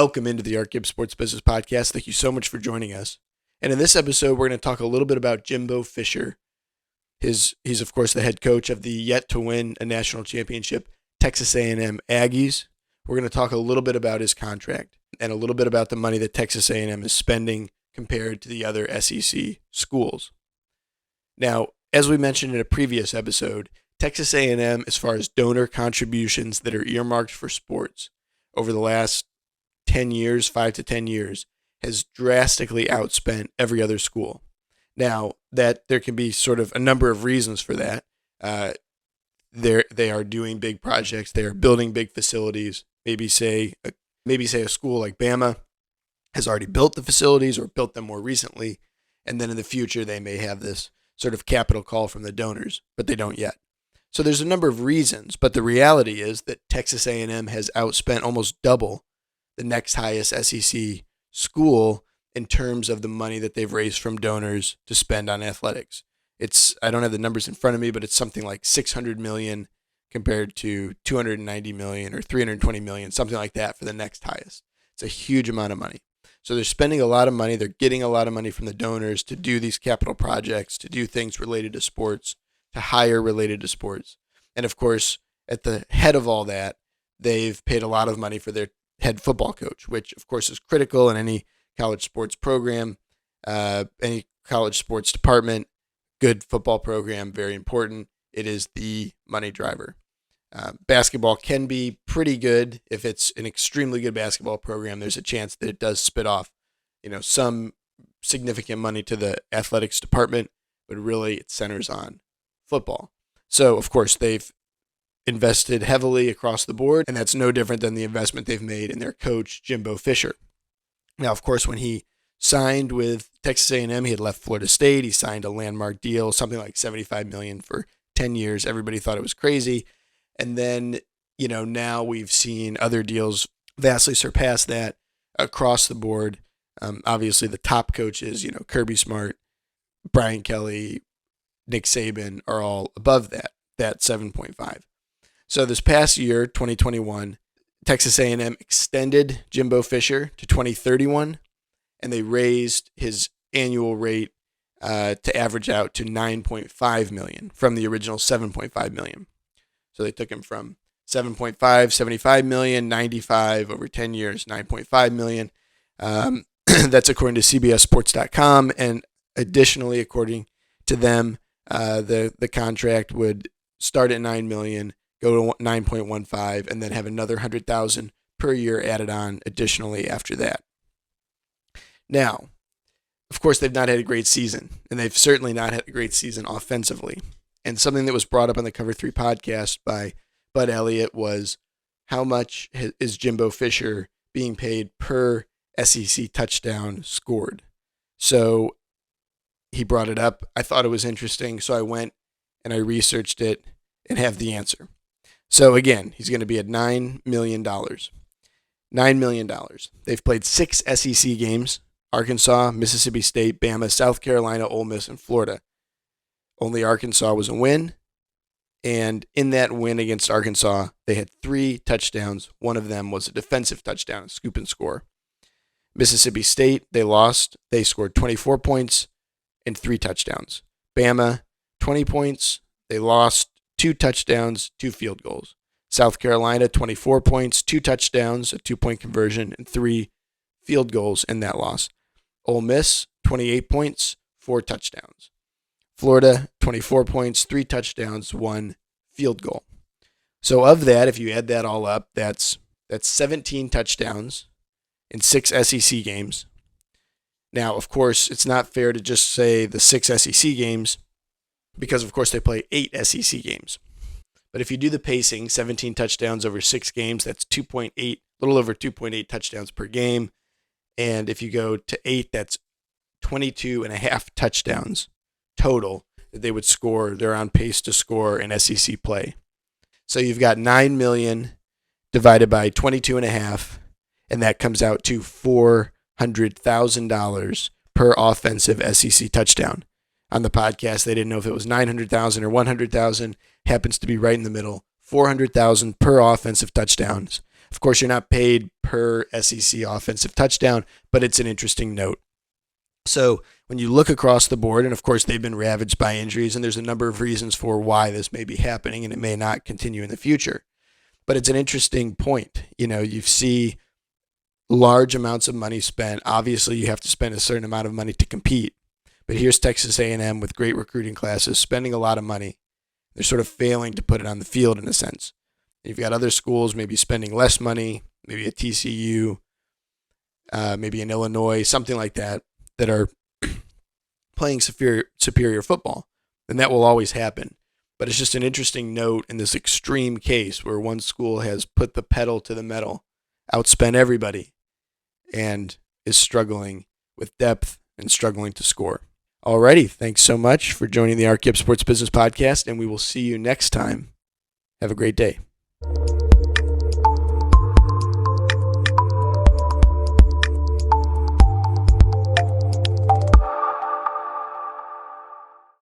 welcome into the ArtGibbs Sports Business Podcast. Thank you so much for joining us. And in this episode, we're going to talk a little bit about Jimbo Fisher. He's of course, the head coach of the yet-to-win a national championship Texas A&M Aggies. We're going to talk a little bit about his contract and a little bit about the money that Texas A&M is spending compared to the other SEC schools. Now, as we mentioned in a previous episode, Texas A&M, as far as donor contributions that are earmarked for sports over the last 10 years, 5 to 10 years, has drastically outspent every other school. Now, that there can be sort of a number of reasons for that. They are doing big projects. They are building big facilities. Maybe say a school like Bama has already built the facilities or built them more recently, and then in the future they may have this sort of capital call from the donors, but they don't yet. So there's a number of reasons, but the reality is that Texas A&M has outspent almost double the next highest SEC school in terms of the money that they've raised from donors to spend on athletics. I don't have the numbers in front of me, but it's something like $600 million compared to $290 million or $320 million, something like that for the next highest. It's a huge amount of money. So they're spending a lot of money. They're getting a lot of money from the donors to do these capital projects, to do things related to sports, to hire related to sports. And of course, at the head of all that, they've paid a lot of money for their head football coach, which of course is critical in any college sports program, any college sports department. Good football program, very important. It is the money driver. Basketball can be pretty good. If it's an extremely good basketball program, there's a chance that it does spit off, some significant money to the athletics department, but really it centers on football. So, of course, they've invested heavily across the board, and that's no different than the investment they've made in their coach, Jimbo Fisher. Now, of course, when he signed with Texas A&M, he had left Florida State. He signed a landmark deal, something like $75 million for 10 years. Everybody thought it was crazy. And then, now we've seen other deals vastly surpass that across the board. Obviously, the top coaches, Kirby Smart, Brian Kelly, Nick Saban are all above that 7.5. So this past year, 2021, Texas A&M extended Jimbo Fisher to 2031, and they raised his annual rate to average out to $9.5 million from the original $7.5 million. So they took him from 7.5, $75 million, 95 over 10 years, $9.5 million. That's according to CBSSports.com, and additionally, according to them, the contract would start at $9 million, go to 9.15, and then have another $100,000 per year added on additionally after that. Now, of course, they've not had a great season, and they've certainly not had a great season offensively. And something that was brought up on the Cover 3 podcast by Bud Elliott was how much is Jimbo Fisher being paid per SEC touchdown scored. So he brought it up. I thought it was interesting, so I went and I researched it and have the answer. So again, he's going to be at $9 million. $9 million. They've played 6 SEC games: Arkansas, Mississippi State, Bama, South Carolina, Ole Miss, and Florida. Only Arkansas was a win, and in that win against Arkansas, they had 3 touchdowns. One of them was a defensive touchdown, a scoop and score. Mississippi State, they lost. They scored 24 points and 3 touchdowns. Bama, 20 points. They lost, 2 touchdowns, 2 field goals. South Carolina, 24 points, 2 touchdowns, a 2-point conversion, and 3 field goals in that loss. Ole Miss, 28 points, 4 touchdowns. Florida, 24 points, 3 touchdowns, 1 field goal. So of that, if you add that all up, that's 17 touchdowns in 6 SEC games. Now, of course, it's not fair to just say the 6 SEC games because, of course, they play 8 SEC games. But if you do the pacing, 17 touchdowns over 6 games, that's 2.8, a little over 2.8 touchdowns per game. And if you go to 8, that's 22 and a half touchdowns total that they would score. They're on pace to score in SEC play. So you've got 9 million divided by 22 and a half, and that comes out to $400,000 per offensive SEC touchdown. On the podcast, they didn't know if it was 900,000 or 100,000. Happens to be right in the middle. 400,000 per offensive touchdowns Of course, you're not paid per SEC offensive touchdown, but it's an interesting note. So when you look across the board, and of course they've been ravaged by injuries, and there's a number of reasons for why this may be happening, and it may not continue in the future. But it's an interesting point. You see large amounts of money spent. Obviously, you have to spend a certain amount of money to compete. But here's Texas A&M with great recruiting classes, spending a lot of money. They're sort of failing to put it on the field in a sense. You've got other schools maybe spending less money, maybe a TCU, maybe an Illinois, something like that are playing superior football. And that will always happen. But it's just an interesting note in this extreme case where one school has put the pedal to the metal, outspent everybody, and is struggling with depth and struggling to score. Alrighty, thanks so much for joining the ArtGibbs Sports Business Podcast, and we will see you next time. Have a great day.